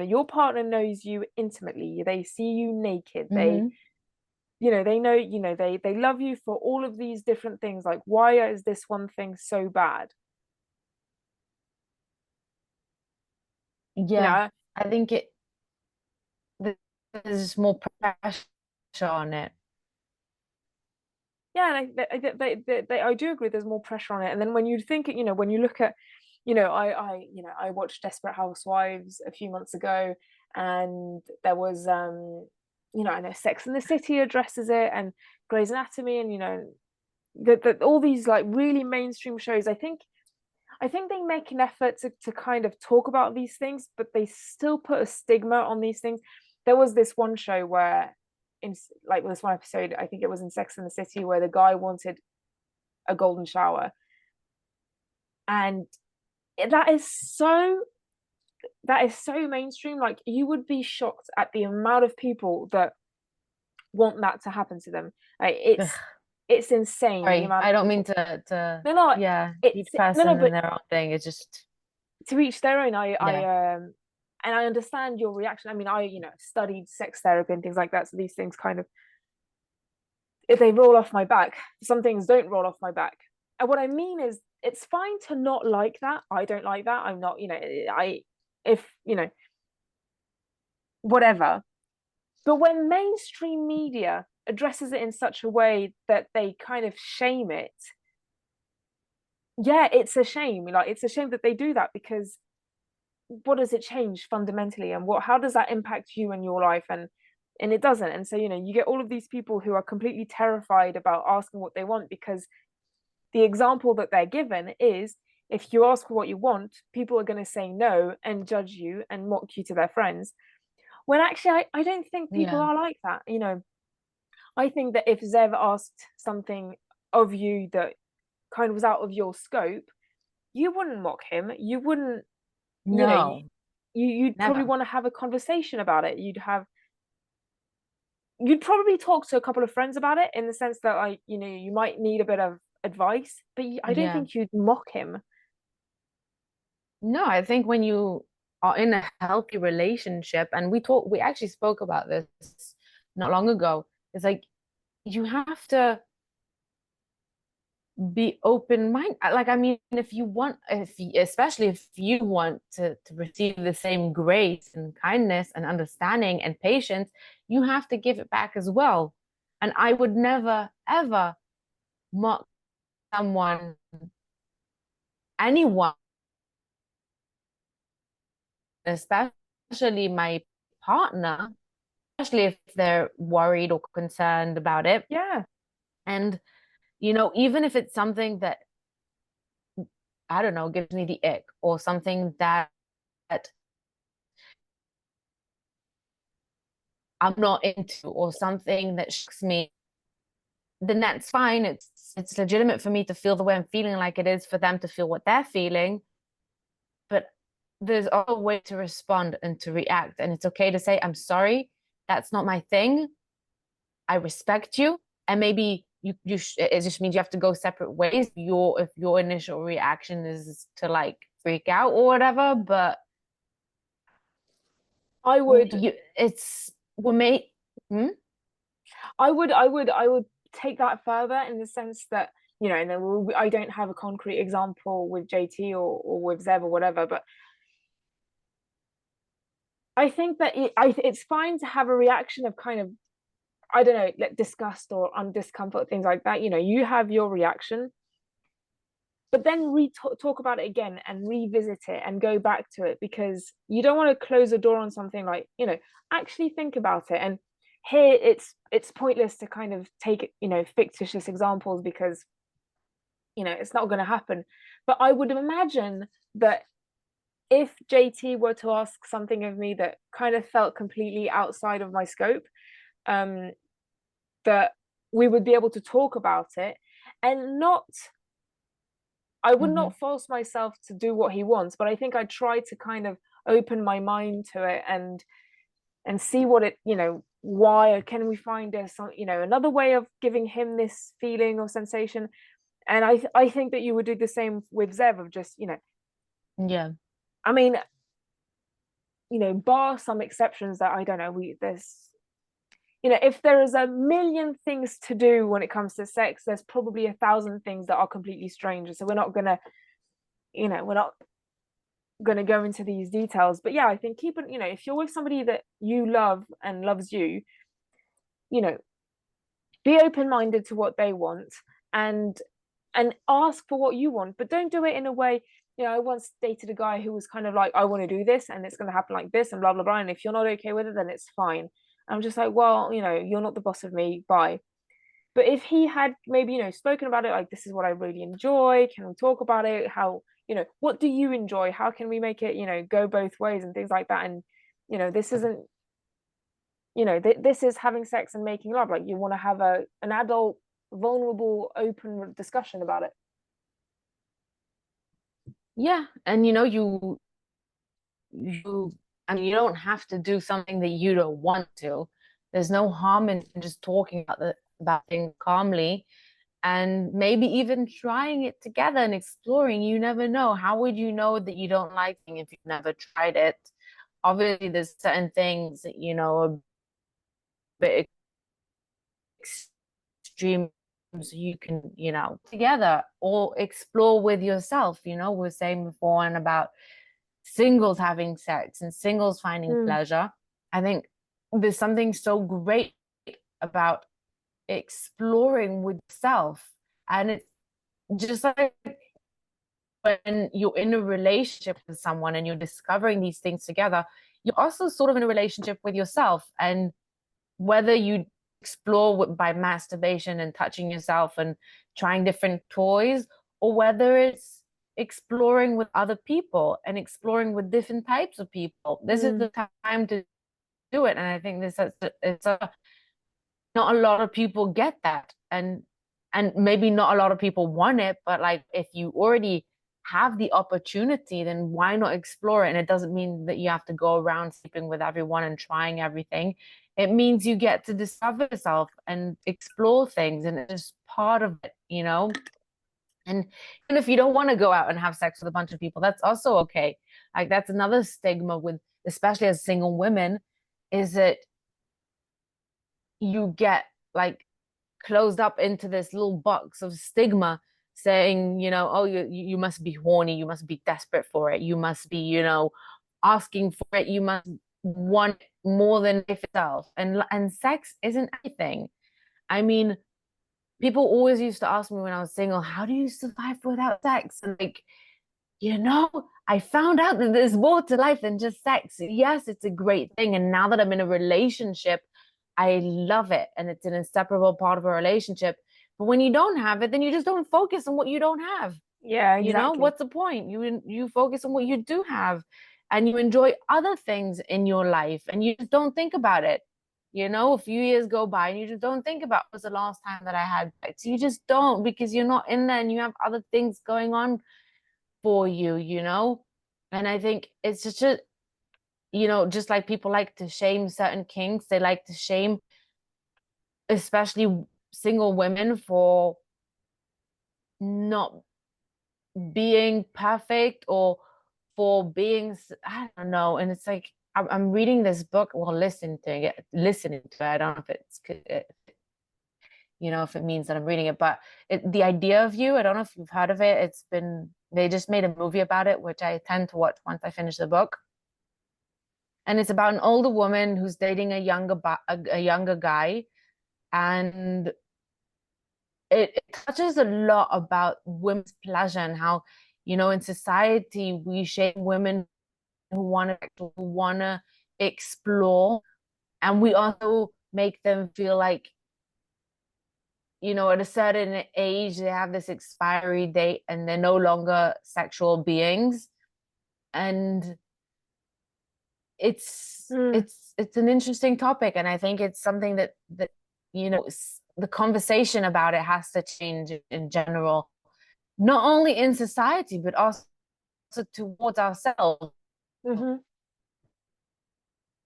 your partner knows you intimately, they see you naked, they Mm-hmm. they know, they love you for all of these different things. Like, why is this one thing so bad? you Yeah, know I think there's more pressure on it. yeah, and I do agree there's more pressure on it. And then when you think, when you look at, I watched Desperate Housewives a few months ago, and there was I know Sex and the City addresses it, and Grey's Anatomy, and all these like really mainstream shows. I think they make an effort to kind of talk about these things, but they still put a stigma on these things. There was this one show where, in like this one episode, I think it was in Sex and the City, where the guy wanted a golden shower, and that is so that is so mainstream. Like, you would be shocked at the amount of people that want that to happen to them. Like, it's Ugh, it's insane the sorry, amount I of don't mean people. to No, no, yeah, it's each person and but their own thing. It's just to each their own. yeah. And I understand your reaction. I mean, I studied sex therapy and things like that, so these things kind of, if they roll off my back, some things don't roll off my back. And what I mean is, it's fine to not like that. I don't like that. I'm not, I if whatever. But when mainstream media addresses it in such a way that they kind of shame it, yeah, it's a shame. Like, it's a shame that they do that, because what does it change fundamentally, and how does that impact you and your life? And it doesn't. And so, you get all of these people who are completely terrified about asking what they want, because the example that they're given is, if you ask for what you want, people are going to say no and judge you and mock you to their friends, when actually I don't think people Yeah. are like that. I think that if Zev asked something of you that kind of was out of your scope, you wouldn't mock him. You wouldn't, you know you, No, you'd probably never. want to have a conversation about it. You'd probably talk to a couple of friends about it, in the sense that, like, you might need a bit of advice, but I don't Yeah. think you'd mock him. No, I think when you are in a healthy relationship, and we actually spoke about this not long ago, it's like you have to be open mind. Like, I mean, if you want, especially if you want to receive the same grace and kindness and understanding and patience, you have to give it back as well. And I would never, ever mock someone, anyone, especially my partner, especially if they're worried or concerned about it. Yeah. And, even if it's something that, I don't know, gives me the ick, or something that I'm not into, or something that shocks me, then that's fine. It's legitimate for me to feel the way I'm feeling, like it is for them to feel what they're feeling. But there's a way to respond and to react. And it's okay to say, I'm sorry, that's not my thing. I respect you. And maybe it just means you have to go separate ways. If your initial reaction is to like freak out or whatever, but I would you it's what made hmm? I would take that further, in the sense that, and then I don't have a concrete example with JT, or with Zev or whatever, but I think that it's fine to have a reaction of kind of, I don't know, like disgust or discomfort, things like that. You have your reaction, but then talk about it again and revisit it and go back to it, because you don't want to close the door on something. Like, actually think about it. And here, it's pointless to kind of take, fictitious examples, because it's not going to happen. But I would imagine that if JT were to ask something of me that kind of felt completely outside of my scope, um that we would be able to talk about it, and not I would Mm-hmm. not force myself to do what he wants, but I think I try to kind of open my mind to it, and see what it, why can we find some, another way of giving him this feeling or sensation. And I think that you would do the same with Zev, of just, Yeah. I mean, bar some exceptions that I don't know, there's, if there is a million things to do when it comes to sex, there's probably 1,000 things that are completely strange. So we're not gonna go into these details. But yeah, I think keep it, if you're with somebody that you love and loves you, you know, be open-minded to what they want, and ask for what you want, but don't do it in a way. I once dated a guy who was kind of like, I want to do this and it's going to happen like this and blah blah blah, and if you're not okay with it, then it's fine. I'm just like, well, you're not the boss of me, bye. But if he had maybe, spoken about it, like, this is what I really enjoy, can we talk about it, how, what do you enjoy, how can we make it, go both ways and things like that. And this isn't, this is having sex and making love. Like, you want to have an adult, vulnerable, open discussion about it. Yeah, and you I mean, you don't have to do something that you don't want to. There's no harm in just talking about things calmly, and maybe even trying it together and exploring. You never know. How would you know that you don't like it if you've never tried it? Obviously, there's certain things that, a bit extreme, so you can, together, or explore with yourself. We were saying before and about singles having sex and singles finding Mm. pleasure. I think there's something so great about exploring with self. And it's just like when you're in a relationship with someone and you're discovering these things together, you're also sort of in a relationship with yourself. And whether you explore by masturbation and touching yourself and trying different toys, or whether it's exploring with other people and exploring with different types of people, this is Mm. the time to do it. And I think it's not a lot of people get that, and maybe not a lot of people want it, but like, if you already have the opportunity, then why not explore it? And it doesn't mean that you have to go around sleeping with everyone and trying everything. It means you get to discover yourself and explore things, and it's just part of it. And even if you don't want to go out and have sex with a bunch of people, that's also okay. Like, that's another stigma with, especially as single women, is that you get like closed up into this little box of stigma, saying, oh, you must be horny, you must be desperate for it, you must be, asking for it, you must want more than life itself. And sex isn't anything. I mean, people always used to ask me when I was single, how do you survive without sex? And like, I found out that there's more to life than just sex. Yes, it's a great thing. And now that I'm in a relationship, I love it. And it's an inseparable part of a relationship. But when you don't have it, then you just don't focus on what you don't have. Yeah, exactly. What's the point? You focus on what you do have, and you enjoy other things in your life, and you just don't think about it. A few years go by and you just don't think about, was the last time that I had sex. You just don't, because you're not in there and you have other things going on for you. And I think it's just like people like to shame certain kinks, they like to shame especially single women for not being perfect, or for being, I don't know. And it's like, I'm reading this book, well, listening to it. I don't know if if it means that I'm reading it, but The Idea of You, I don't know if you've heard of it. They just made a movie about it, which I tend to watch once I finish the book. And it's about an older woman who's dating a younger guy, and it touches a lot about women's pleasure, and how, in society we shame women who want to explore, and we also make them feel like, at a certain age they have this expiry date and they're no longer sexual beings. And it's Mm. it's it's an interesting topic, and I think it's something that the conversation about it has to change in general, not only in society but also towards ourselves. Mm-hmm.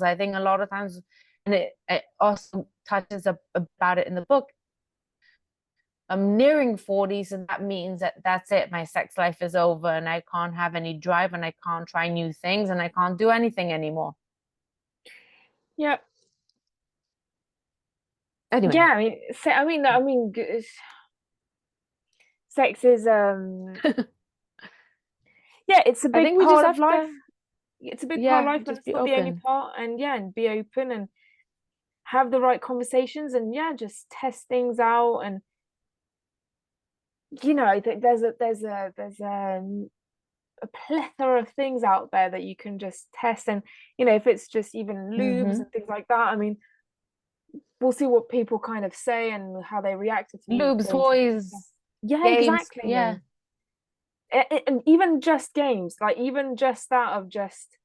I think a lot of times, and it also touches about it in the book, I'm nearing 40, so that means that that's it. My sex life is over and I can't have any drive and I can't try new things and I can't do anything anymore. Yeah. Yeah, Anyway, sex is yeah, it's a I big think we just part of have life. to, It's a big part of yeah, life, but just it's be not the only open. part. And yeah, and be open and have the right conversations, and yeah, just test things out. And I think there's a plethora of things out there that you can just test. And if it's just even lubes Hmm. and things like that, I mean, we'll see what people kind of say and how they react to Lubes, those types of stuff. toys, Yeah, games, exactly. yeah. And even just games, like even just that of just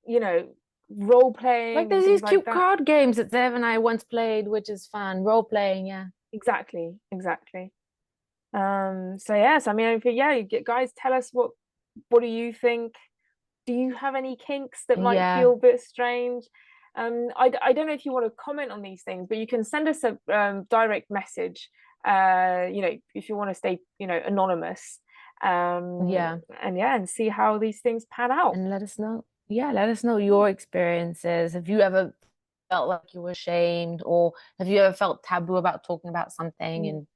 you know role Like playing and there's things these like cute that. card games that Zev and I once played, which is fun. Role playing, yeah. Exactly. So yes, I mean, yeah, guys, tell us what do you think. Do you have any kinks that might Yeah, feel a bit strange? I don't know if you want to comment on these things, but you can send us a direct message. If you want to stay, anonymous. yeah. And yeah, and see how these things pan out. And let us know. Yeah, let us know your experiences. Have you ever felt like you were ashamed, or have you ever felt taboo about talking about something Mm,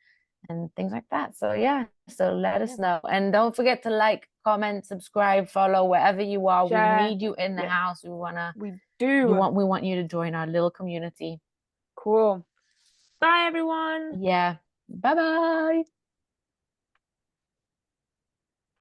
and things like that? So yeah, so let yeah, us know. And don't forget to like, comment, subscribe, follow wherever you are. We share. need you in the Yeah, house. We wanna we do. we want you to join our little community. Cool. Bye, everyone. Yeah. Bye bye.